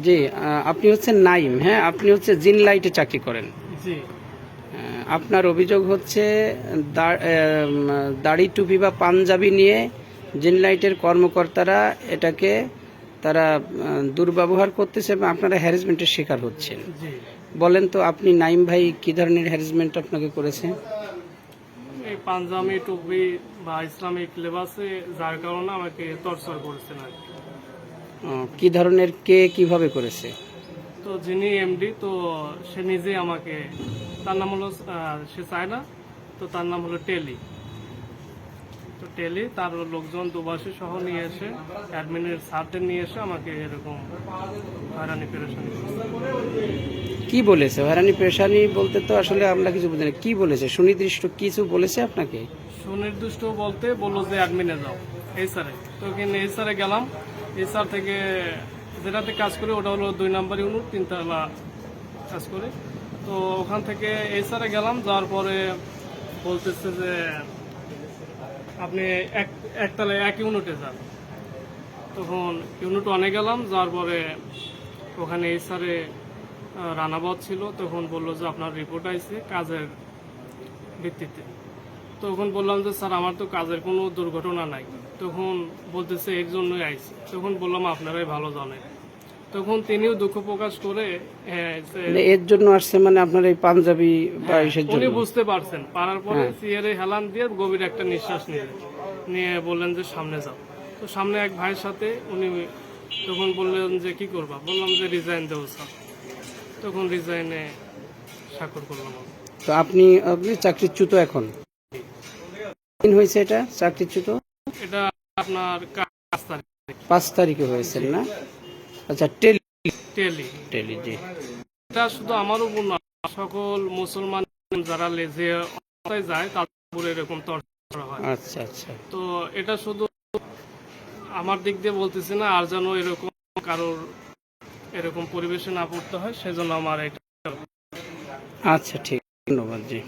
জি, আপনি হচ্ছেন নাইম, হ্যাঁ? আপনি হচ্ছে জিন লাইটে চাকরি করেন। জি। আপনার অভিযোগ হচ্ছে দাড়ি টুপি বা পাঞ্জাবি নিয়ে জিন লাইটের কর্মকর্তারা এটাকে তারা দুর্ব্যবহার করতেছে এবং আপনারা হ্যারাসমেন্টের শিকার হচ্ছেন। জি। বলেন তো আপনি নাইম ভাই কি ধরনের হ্যারাসমেন্ট আপনাকে করেছে? এই পাঞ্জাবি টুপি বা ইসলামিক লেবাসে যার কারণে আমাকে টর্চার করেছেন আর কি। কি ধরনের, কে কিভাবে করেছে? তো যিনি এমডি, তো সে নিজে আমাকে, তার নাম হলো সে চায় না, তো তার নাম হলো টেলি। তো টেলি তার লোকজন দুবাসী সহ নিয়ে এসে, অ্যাডমিনের স্যারদের নিয়ে এসে আমাকে এরকম হয়রানি পেরেশানি করছে। কি বলেছে হয়রানি পেশানি বলতে? তো আসলে আমরা কিছু বুঝি না, কি বলেছে? সুনির্দিষ্ট কিছু বলেছে আপনাকে? সুনির্দিষ্ট বলতে বললো যে অ্যাডমিনে যাও এই স্যারে। তো ওখানে এই স্যারে গেলাম। এই স্যার থেকে যেটাতে কাজ করি ওটা হলো 2 নম্বর ইউনিট 3 তলা কাজ করি। তো ওখান থেকে এই স্যারে গেলাম, যাওয়ার পরে বলতেছে যে আপনি একতলায় 1 ইউনিটে যান। তখন ইউনিট 1-এ গেলাম, যাওয়ার পরে ওখানে এই স্যারে রানাবাদ ছিল। তখন বললো যে আপনার রিপোর্ট আইছে কাজের ভিত্তিতে। তখন বললাম যে স্যার আমার তো কাজের কোনো দুর্ঘটনা নাই। তখন বলতেছে এর জন্যই আইছি। তখন বললাম আপনারাই ভালো জানেন। তখন তিনিও দুঃখ প্রকাশ করে মানে এর জন্য আসছে, মানে আপনার এই পাঞ্জাবি বা ইসের উনি জন্য? বুঝতে পারছেন। পারার পরে হ্যাঁ। চেয়ারে হেলান দিয়ে গভীর একটা নিঃশ্বাস নিয়ে বললেন যে সামনে যাও। তো সামনে এক ভাইয়ের সাথে উনি তখন বললেন যে কি করবা? বললাম যে রিজাইন দেবো স্যার। তখন রিজাইনে স্বাক্ষর করলাম আমি। তো আপনি আপনি চাকরিচ্যুত এখন? দিন হয়েছে এটা চাকরিচ্যুত? এটা আপনার 5 তারিখ। 5 তারিখে হয়েছেন না? আচ্ছা, টেলি টেলি। টেলি, জি। এটা শুধু আমার উপর না, সকল মুসলমান যারা লেজে অবস্থায় যায় তাদের উপরে এরকম টর্চার করা হয়। আচ্ছা আচ্ছা। তো এটা শুধু আমার দিক দিয়ে বলতেছি না, আর যেন এরকম কারোর এরকম পরিবেশে না পড়তে হয়, সেজন্য আমার এটা। আচ্ছা, ঠিক, ধন্যবাদ, জি।